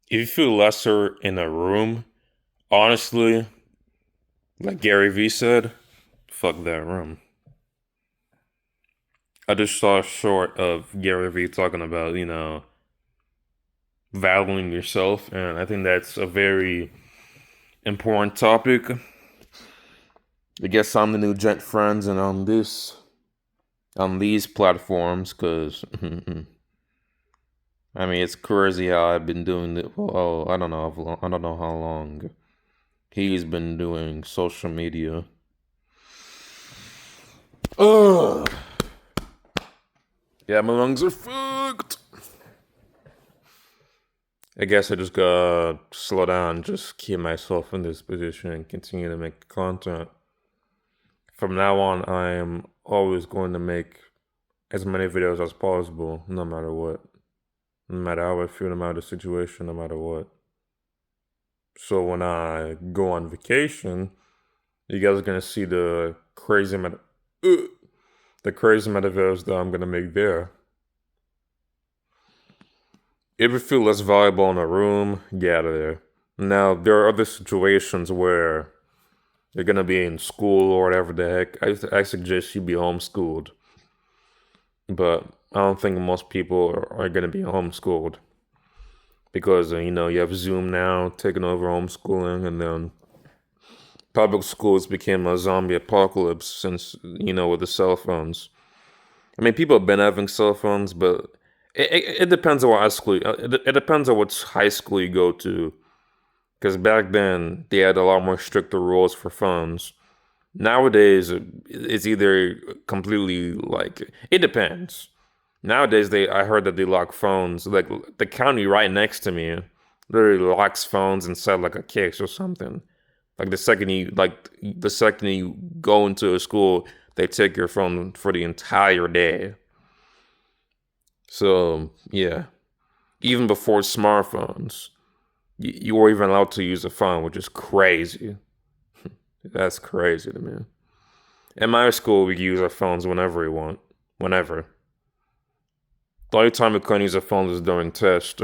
If you feel lesser in a room, honestly, like Gary Vee said, fuck that room. I just saw a short of Gary Vee talking about, valuing yourself, and I think that's a very important topic. I guess I'm the new Gent Friends, and on these platforms, because I mean, it's crazy how I've been doing it. Oh, I don't know I don't know how long he's been doing social media. Ugh. Yeah, my lungs are fucked. I guess I just gotta slow down, just keep myself in this position and continue to make content. From now on, I am always going to make as many videos as possible, no matter what. No matter how I feel, no matter the situation, no matter what. So when I go on vacation, you guys are gonna see the crazy amount of videos that I'm gonna make there. If you feel less valuable in a room, get out of there. Now, there are other situations where you're gonna be in school or whatever the heck. I suggest you be homeschooled, but I don't think most people are gonna be homeschooled because you have Zoom now taking over homeschooling, and then public schools became a zombie apocalypse since with the cell phones. I mean, people have been having cell phones, but it depends on what high school. It depends on what high school you go to. Because back then they had a lot more stricter rules for phones. Nowadays, it's either completely like it depends. Nowadays, I heard that they lock phones. Like the county right next to me, literally locks phones inside like a case or something. Like the second you go into a school, they take your phone for the entire day. So yeah, even before smartphones, you were even allowed to use a phone, which is crazy. That's crazy to me. In my school, we use our phones whenever we want. Whenever. The only time we couldn't use our phones is during test.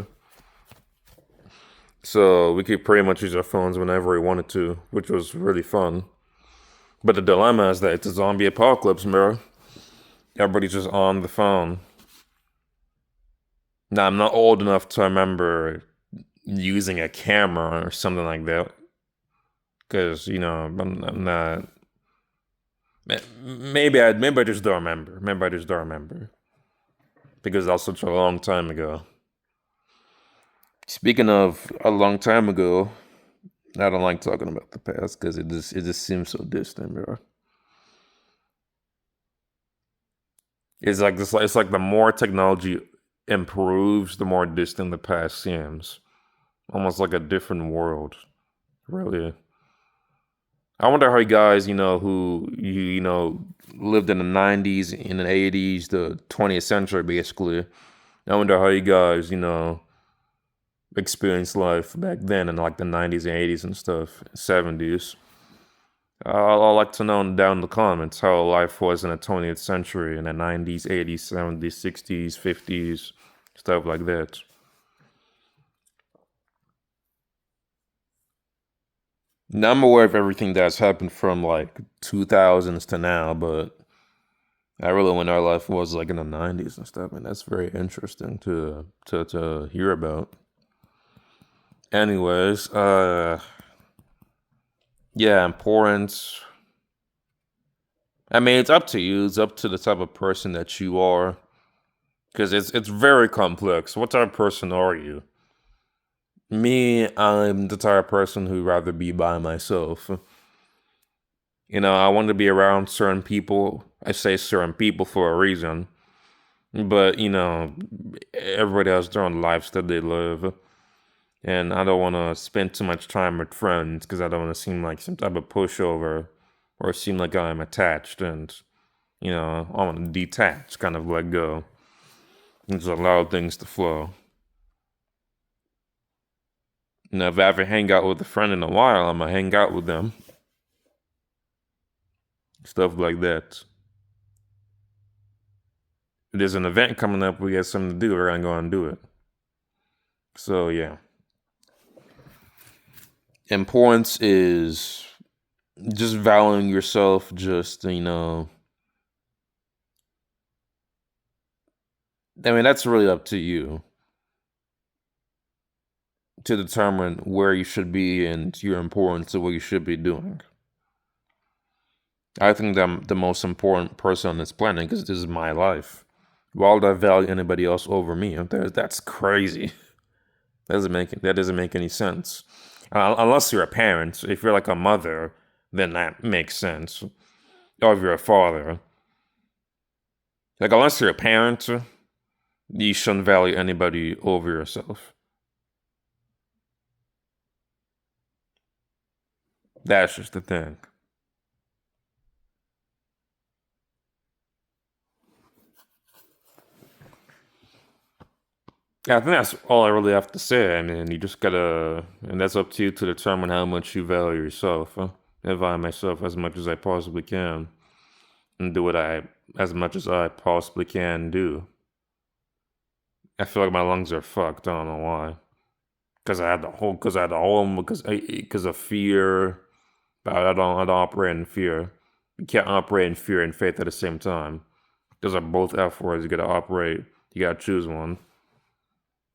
So we could pretty much use our phones whenever we wanted to, which was really fun. But the dilemma is that it's a zombie apocalypse, bro. Everybody's just on the phone. Now, I'm not old enough to remember using a camera or something like that. Because, I'm not. Maybe I just don't remember. Maybe I just don't remember. Because that was such a long time ago. Speaking of a long time ago, I don't like talking about the past because it just seems so distant, bro. It's like the more technology improves, the more distant the past seems. Almost like a different world, really. I wonder how you guys, who lived in the '90s, in the '80s, the 20th century, basically. I wonder how you guys, experienced life back then in like the '90s and '80s and stuff, '70s. I'd like to know down in the comments how life was in the 20th century, in the '90s, '80s, '70s, '60s, '50s, stuff like that. Now I'm aware of everything that's happened from like 2000s to now, but I really when our life was like in the '90s and stuff, and that's very interesting to hear about. Anyways, yeah, importance. I mean, it's up to you. It's up to the type of person that you are, because it's very complex. What type of person are you? Me, I'm the type of person who'd rather be by myself. I want to be around certain people. I say certain people for a reason, but everybody has their own lives that they live, and I don't want to spend too much time with friends because I don't want to seem like some type of pushover or seem like I'm attached. And I want to detach, kind of let go, and just allow things to flow. If I ever hang out with a friend in a while, I'm gonna hang out with them. Stuff like that. If there's an event coming up, we got something to do, we're gonna go and do it. So yeah. importance is just valuing yourself, just, I mean, that's really up to you to determine where you should be and your importance of what you should be doing. I think that I'm the most important person on this planet because this is my life. Why would I value anybody else over me? That's crazy. That doesn't make any sense. Unless you're a parent. If you're like a mother, then that makes sense. Or if you're a father. Like, unless you're a parent, you shouldn't value anybody over yourself. That's just the thing. Yeah, I think that's all I really have to say. I mean, you just gotta, and that's up to you to determine how much you value yourself. I value myself as much as I possibly can, and do as much as I possibly can do. I feel like my lungs are fucked. I don't know why. Because of fear. But I don't operate in fear. You can't operate in fear and faith at the same time. Those are both F words. You gotta operate. You gotta choose one.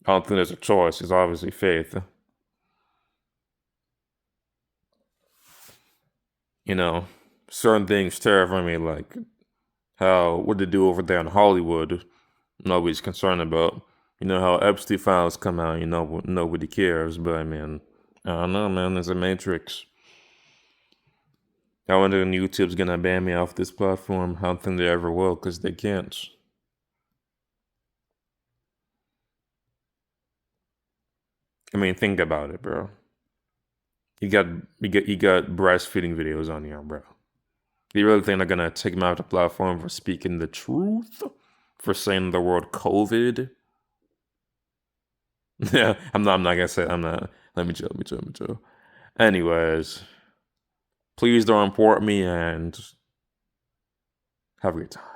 I don't think there's a choice. It's obviously faith. You know, certain things terrify me, like what they do over there in Hollywood. Nobody's concerned about. You know how Epstein files come out. Nobody cares. But I mean, I don't know, man. There's a matrix. I wonder if YouTube's gonna ban me off this platform. I don't think they ever will, because they can't. I mean, think about it, bro. You got breastfeeding videos on here, bro. You really think they're gonna take him off the platform for speaking the truth? For saying the word COVID? Yeah, I'm not gonna say. I'm not. Let me chill. Anyways, please don't import me and have a great time.